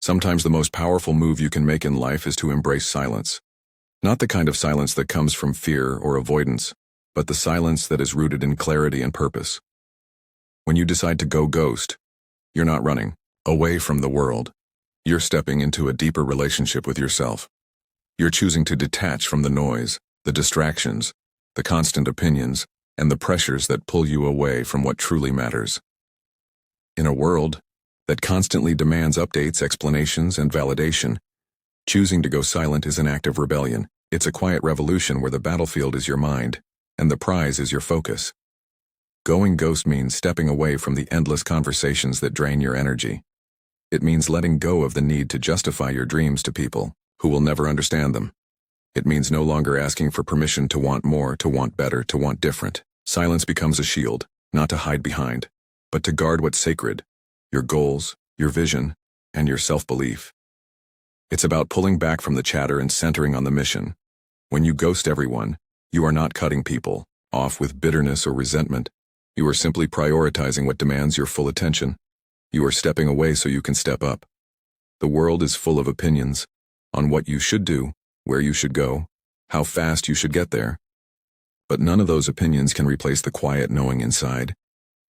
Sometimes the most powerful move you can make in life is to embrace silence. Not the kind of silence that comes from fear or avoidance, but the silence that is rooted in clarity and purpose. When you decide to go ghost, you're not running away from the world. You're stepping into a deeper relationship with yourself. You're choosing to detach from the noise, the distractions, the constant opinions, and the pressures that pull you away from what truly matters. In a world that constantly demands updates, explanations, and validation, choosing to go silent is an act of rebellion. It's a quiet revolution where the battlefield is your mind, and the prize is your focus. Going ghost means stepping away from the endless conversations that drain your energy. It means letting go of the need to justify your dreams to people who will never understand them. It means no longer asking for permission to want more, to want better, to want different. Silence becomes a shield, not to hide behind, but to guard what's sacred: your goals, your vision, and your self-belief. It's about pulling back from the chatter and centering on the mission. When you ghost everyone, you are not cutting people off with bitterness or resentment. You are simply prioritizing what demands your full attention. You are stepping away so you can step up. The world is full of opinions on what you should do, where you should go, how fast you should get there. But none of those opinions can replace the quiet knowing inside.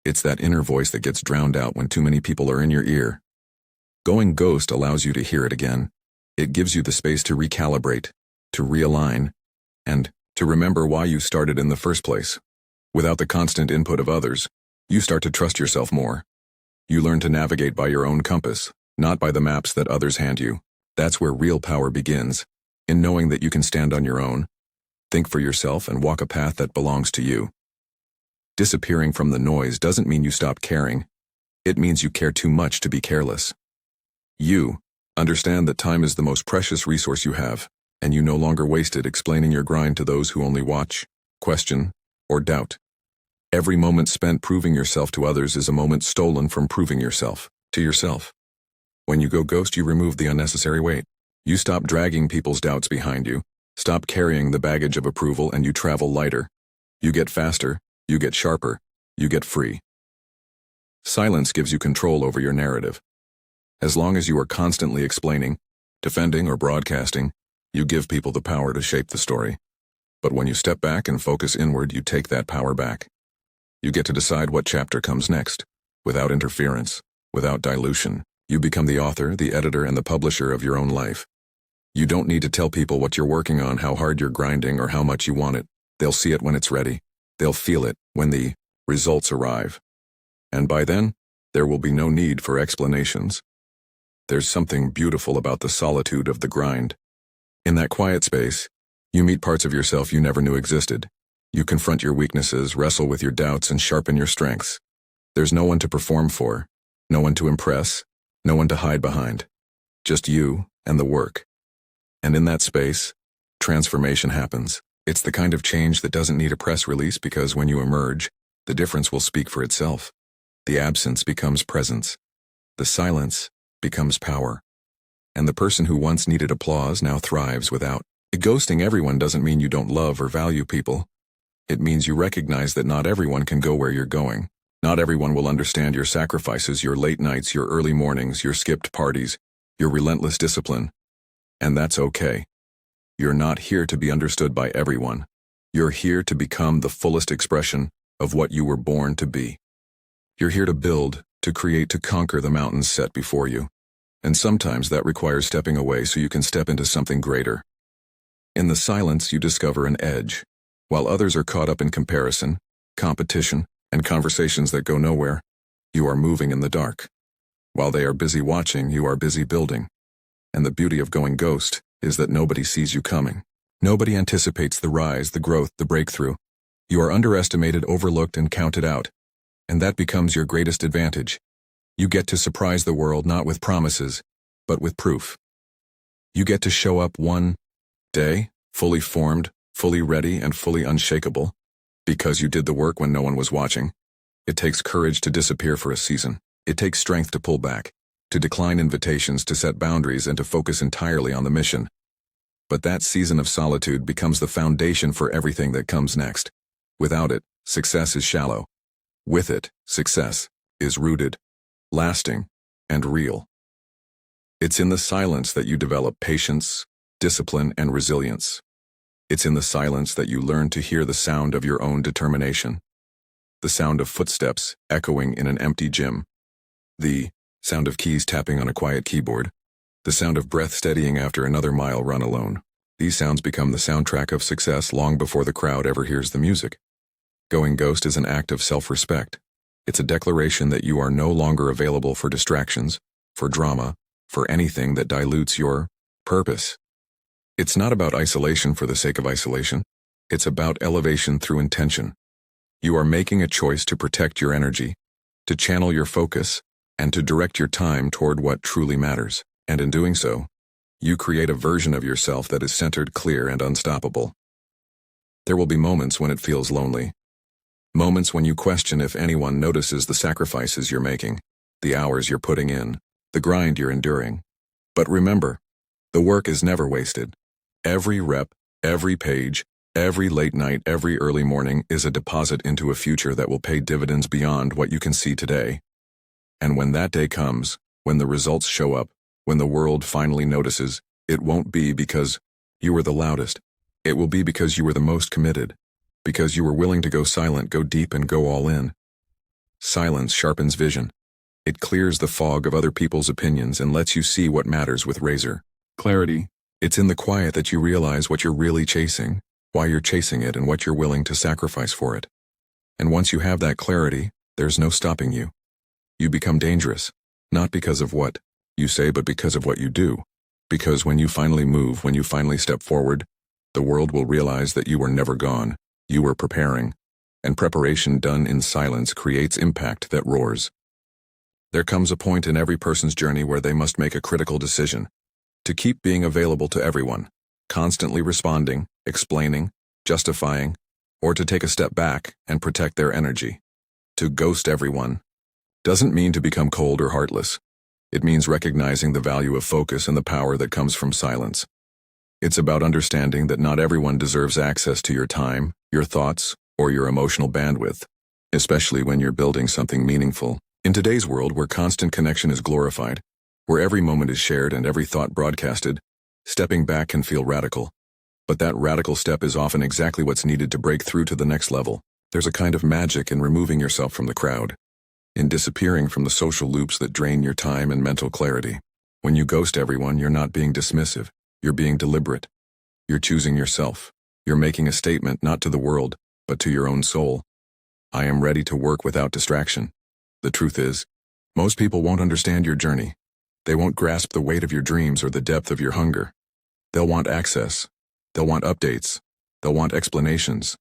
It's that inner voice that gets drowned out when too many people are in your ear. Going ghost allows you to hear it again. It gives you the space to recalibrate, to realign, and to remember why you started in the first place. Without the constant input of others, you start to trust yourself more. You learn to navigate by your own compass, not by the maps that others hand you. That's where real power begins, in knowing that you can stand on your own, think for yourself, and walk a path that belongs to you. Disappearing from the noise doesn't mean you stop caring. It means you care too much to be careless. You understand that time is the most precious resource you have, and you no longer waste it explaining your grind to those who only watch, question, or doubt. Every moment spent proving yourself to others is a moment stolen from proving yourself to yourself. When you go ghost, you remove the unnecessary weight. You stop dragging people's doubts behind you, stop carrying the baggage of approval, and you travel lighter. You get faster, you get sharper, you get free. Silence gives you control over your narrative. As long as you are constantly explaining, defending, or broadcasting, you give people the power to shape the story. But when you step back and focus inward, you take that power back. You get to decide what chapter comes next, without interference, without dilution. You become the author, the editor, and the publisher of your own life. You don't need to tell people what you're working on, how hard you're grinding, or how much you want it. They'll see it when it's ready. They'll feel it when the results arrive. And by then, there will be no need for explanations. There's something beautiful about the solitude of the grind. In that quiet space, you meet parts of yourself you never knew existed. You confront your weaknesses, wrestle with your doubts, and sharpen your strengths. There's no one to perform for, no one to impress, no one to hide behind. Just you and the work. And in that space, transformation happens. It's the kind of change that doesn't need a press release, because when you emerge, the difference will speak for itself. The absence becomes presence. The silence becomes power. And the person who once needed applause now thrives without. Ghosting everyone doesn't mean you don't love or value people. It means you recognize that not everyone can go where you're going. Not everyone will understand your sacrifices, your late nights, your early mornings, your skipped parties, your relentless discipline. And that's okay. You're not here to be understood by everyone. You're here to become the fullest expression of what you were born to be. You're here to build, to create, to conquer the mountains set before you. And sometimes that requires stepping away so you can step into something greater. In the silence, you discover an edge. While others are caught up in comparison, competition, and conversations that go nowhere, you are moving in the dark. While they are busy watching, you are busy building. And the beauty of going ghost is that nobody sees you coming. Nobody anticipates the rise, the growth, the breakthrough. You are underestimated, overlooked, and counted out. And that becomes your greatest advantage. You get to surprise the world not with promises, but with proof. You get to show up one day, fully formed, fully ready, and fully unshakable, because you did the work when no one was watching. It takes courage to disappear for a season. It takes strength to pull back, to decline invitations, to set boundaries, and to focus entirely on the mission. But that season of solitude becomes the foundation for everything that comes next. Without it, success is shallow. With it, success is rooted, lasting, and real. It's in the silence that you develop patience, discipline, and resilience. It's in the silence that you learn to hear the sound of your own determination. The sound of footsteps echoing in an empty gym. The sound of keys tapping on a quiet keyboard. The sound of breath steadying after another mile run alone. These sounds become the soundtrack of success long before the crowd ever hears the music. Going ghost is an act of self-respect. It's a declaration that you are no longer available for distractions, for drama, for anything that dilutes your purpose. It's not about isolation for the sake of isolation. It's about elevation through intention. You are making a choice to protect your energy, to channel your focus, and to direct your time toward what truly matters. And in doing so, you create a version of yourself that is centered, clear, and unstoppable. There will be moments when it feels lonely. Moments when you question if anyone notices the sacrifices you're making, the hours you're putting in, the grind you're enduring. But remember, the work is never wasted. Every rep, every page, every late night, every early morning is a deposit into a future that will pay dividends beyond what you can see today. And when that day comes, when the results show up, when the world finally notices, it won't be because you were the loudest. It will be because you were the most committed. Because you were willing to go silent, go deep, and go all in. Silence sharpens vision. It clears the fog of other people's opinions and lets you see what matters with razor clarity. It's in the quiet that you realize what you're really chasing, why you're chasing it, and what you're willing to sacrifice for it. And once you have that clarity, there's no stopping you. You become dangerous, not because of what you say, but because of what you do. Because when you finally move, when you finally step forward, the world will realize that you were never gone. You were preparing, and preparation done in silence creates impact that roars. There comes a point in every person's journey where they must make a critical decision. To keep being available to everyone, constantly responding, explaining, justifying, or to take a step back and protect their energy. To ghost everyone doesn't mean to become cold or heartless. It means recognizing the value of focus and the power that comes from silence. It's about understanding that not everyone deserves access to your time, your thoughts, or your emotional bandwidth, especially when you're building something meaningful. In today's world where constant connection is glorified, where every moment is shared and every thought broadcasted, stepping back can feel radical. But that radical step is often exactly what's needed to break through to the next level. There's a kind of magic in removing yourself from the crowd, in disappearing from the social loops that drain your time and mental clarity. When you ghost everyone, you're not being dismissive. You're being deliberate. You're choosing yourself. You're making a statement not to the world, but to your own soul. I am ready to work without distraction. The truth is, most people won't understand your journey. They won't grasp the weight of your dreams or the depth of your hunger. They'll want access. They'll want updates. They'll want explanations.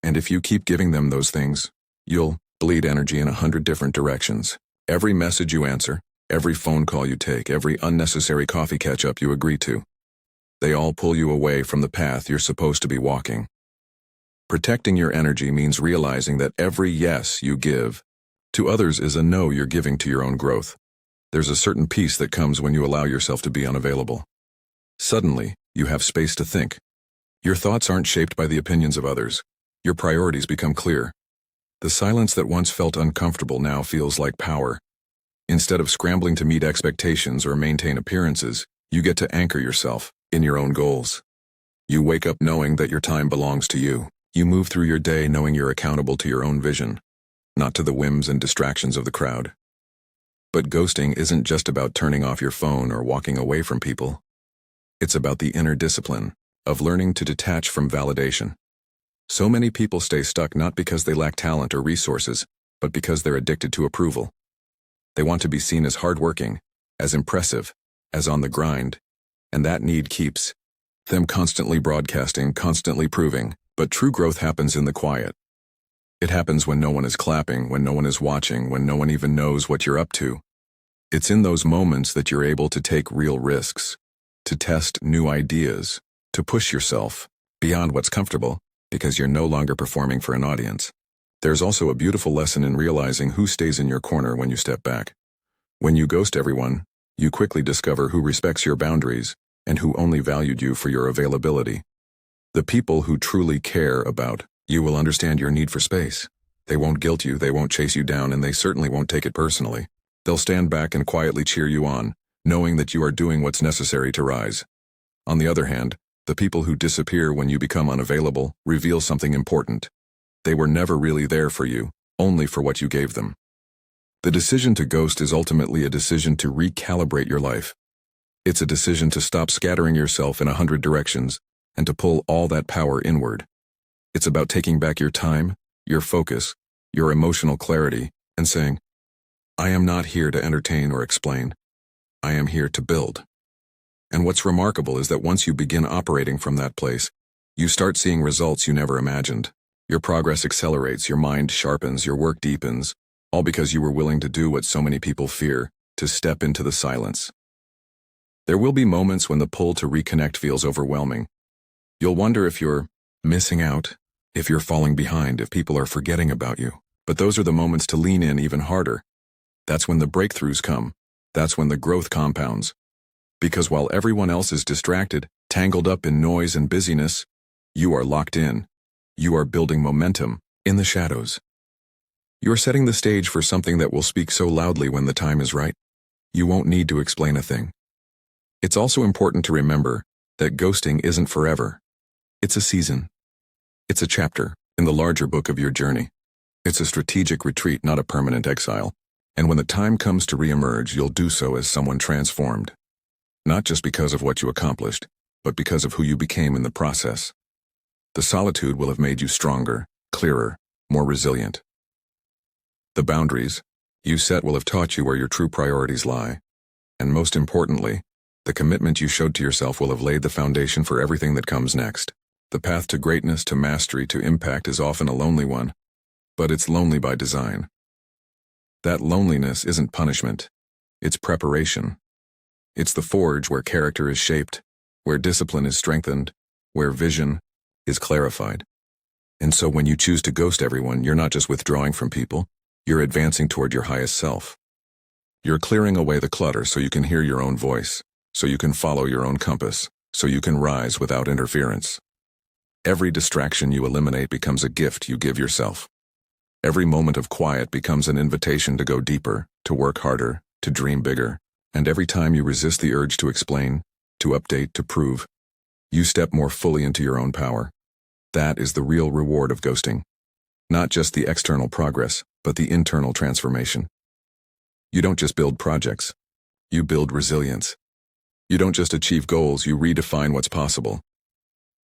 And if you keep giving them those things, you'll bleed energy in 100 different directions. Every message you answer, every phone call you take, every unnecessary coffee catch-up you agree to, they all pull you away from the path you're supposed to be walking. Protecting your energy means realizing that every yes you give to others is a no you're giving to your own growth. There's a certain peace that comes when you allow yourself to be unavailable. Suddenly, you have space to think. Your thoughts aren't shaped by the opinions of others. Your priorities become clear. The silence that once felt uncomfortable now feels like power. Instead of scrambling to meet expectations or maintain appearances, you get to anchor yourself in your own goals. You wake up knowing that your time belongs to you. You move through your day knowing you're accountable to your own vision, not to the whims and distractions of the crowd. But ghosting isn't just about turning off your phone or walking away from people. It's about the inner discipline of learning to detach from validation. So many people stay stuck not because they lack talent or resources, but because they're addicted to approval. They want to be seen as hardworking, as impressive, as on the grind, and that need keeps them constantly broadcasting, constantly proving. But true growth happens in the quiet. It happens when no one is clapping, when no one is watching, when no one even knows what you're up to. It's in those moments that you're able to take real risks, to test new ideas, to push yourself beyond what's comfortable, because you're no longer performing for an audience. There's also a beautiful lesson in realizing who stays in your corner when you step back. When you ghost everyone, you quickly discover who respects your boundaries and who only valued you for your availability. The people who truly care about you will understand your need for space. They won't guilt you, they won't chase you down, and they certainly won't take it personally. They'll stand back and quietly cheer you on, knowing that you are doing what's necessary to rise. On the other hand, the people who disappear when you become unavailable reveal something important. They were never really there for you, only for what you gave them. The decision to ghost is ultimately a decision to recalibrate your life. It's a decision to stop scattering yourself in 100 directions and to pull all that power inward. It's about taking back your time, your focus, your emotional clarity, and saying, I am not here to entertain or explain. I am here to build. And what's remarkable is that once you begin operating from that place, you start seeing results you never imagined. Your progress accelerates, your mind sharpens, your work deepens, all because you were willing to do what so many people fear, to step into the silence. There will be moments when the pull to reconnect feels overwhelming. You'll wonder if you're missing out, if you're falling behind, if people are forgetting about you. But those are the moments to lean in even harder. That's when the breakthroughs come. That's when the growth compounds. Because while everyone else is distracted, tangled up in noise and busyness, you are locked in. You are building momentum in the shadows. You're setting the stage for something that will speak so loudly when the time is right. You won't need to explain a thing. It's also important to remember that ghosting isn't forever. It's a season. It's a chapter in the larger book of your journey. It's a strategic retreat, not a permanent exile. And when the time comes to reemerge, you'll do so as someone transformed. Not just because of what you accomplished, but because of who you became in the process. The solitude will have made you stronger, clearer, more resilient. The boundaries you set will have taught you where your true priorities lie. And most importantly, the commitment you showed to yourself will have laid the foundation for everything that comes next. The path to greatness, to mastery, to impact is often a lonely one, but it's lonely by design. That loneliness isn't punishment. It's preparation. It's the forge where character is shaped, where discipline is strengthened, where vision is clarified. And so when you choose to ghost everyone, you're not just withdrawing from people, you're advancing toward your highest self. You're clearing away the clutter so you can hear your own voice, so you can follow your own compass, so you can rise without interference. Every distraction you eliminate becomes a gift you give yourself. Every moment of quiet becomes an invitation to go deeper, to work harder, to dream bigger. And every time you resist the urge to explain, to update, to prove, you step more fully into your own power. That is the real reward of ghosting. Not just the external progress, but the internal transformation. You don't just build projects. You build resilience. You don't just achieve goals, you redefine what's possible.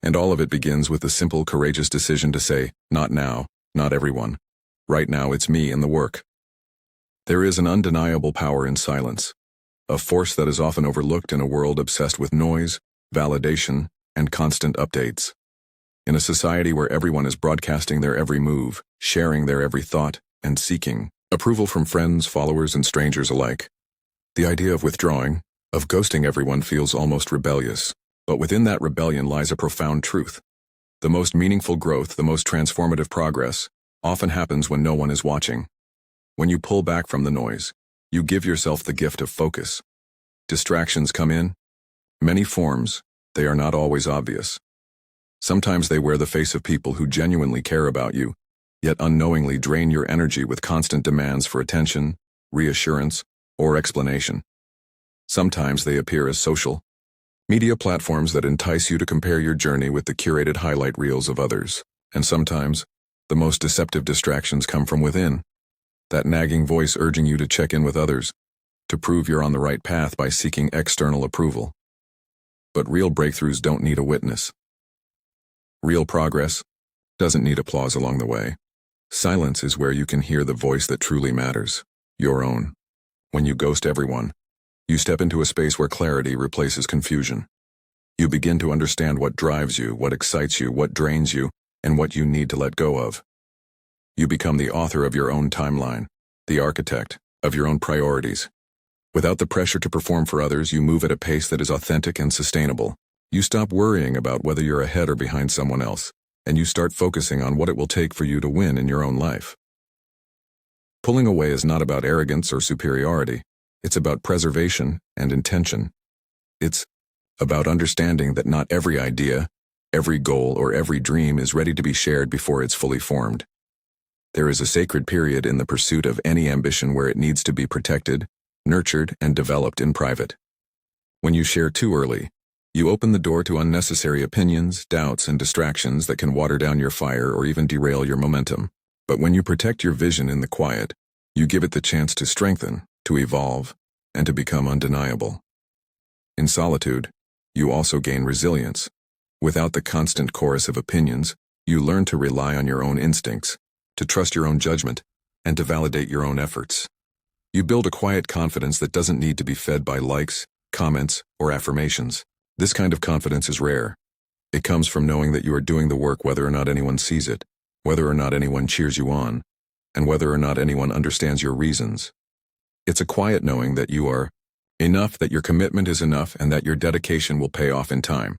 And all of it begins with the simple, courageous decision to say, not now, not everyone. Right now it's me and the work. There is an undeniable power in silence, a force that is often overlooked in a world obsessed with noise, validation, and constant updates. In a society where everyone is broadcasting their every move, sharing their every thought, and seeking approval from friends, followers, and strangers alike, the idea of withdrawing, of ghosting everyone feels almost rebellious. But within that rebellion lies a profound truth. The most meaningful growth, the most transformative progress, often happens when no one is watching. When you pull back from the noise, you give yourself the gift of focus. Distractions come in many forms. They are not always obvious. Sometimes they wear the face of people who genuinely care about you, yet unknowingly drain your energy with constant demands for attention, reassurance, or explanation. Sometimes they appear as social media platforms that entice you to compare your journey with the curated highlight reels of others. And sometimes, the most deceptive distractions come from within. That nagging voice urging you to check in with others, to prove you're on the right path by seeking external approval. But real breakthroughs don't need a witness. Real progress doesn't need applause along the way. Silence is where you can hear the voice that truly matters, your own. When you ghost everyone, you step into a space where clarity replaces confusion. You begin to understand what drives you, what excites you, what drains you, and what you need to let go of. You become the author of your own timeline, the architect of your own priorities. Without the pressure to perform for others, you move at a pace that is authentic and sustainable. You stop worrying about whether you're ahead or behind someone else, and you start focusing on what it will take for you to win in your own life. Pulling away is not about arrogance or superiority. It's about preservation and intention. It's about understanding that not every idea, every goal, or every dream is ready to be shared before it's fully formed. There is a sacred period in the pursuit of any ambition where it needs to be protected, nurtured, and developed in private. When you share too early, you open the door to unnecessary opinions, doubts, and distractions that can water down your fire or even derail your momentum. But when you protect your vision in the quiet, you give it the chance to strengthen, to evolve, and to become undeniable. In solitude, you also gain resilience. Without the constant chorus of opinions, you learn to rely on your own instincts, to trust your own judgment, and to validate your own efforts. You build a quiet confidence that doesn't need to be fed by likes, comments, or affirmations. This kind of confidence is rare. It comes from knowing that you are doing the work whether or not anyone sees it, whether or not anyone cheers you on, and whether or not anyone understands your reasons. It's a quiet knowing that you are enough, that your commitment is enough, and that your dedication will pay off in time.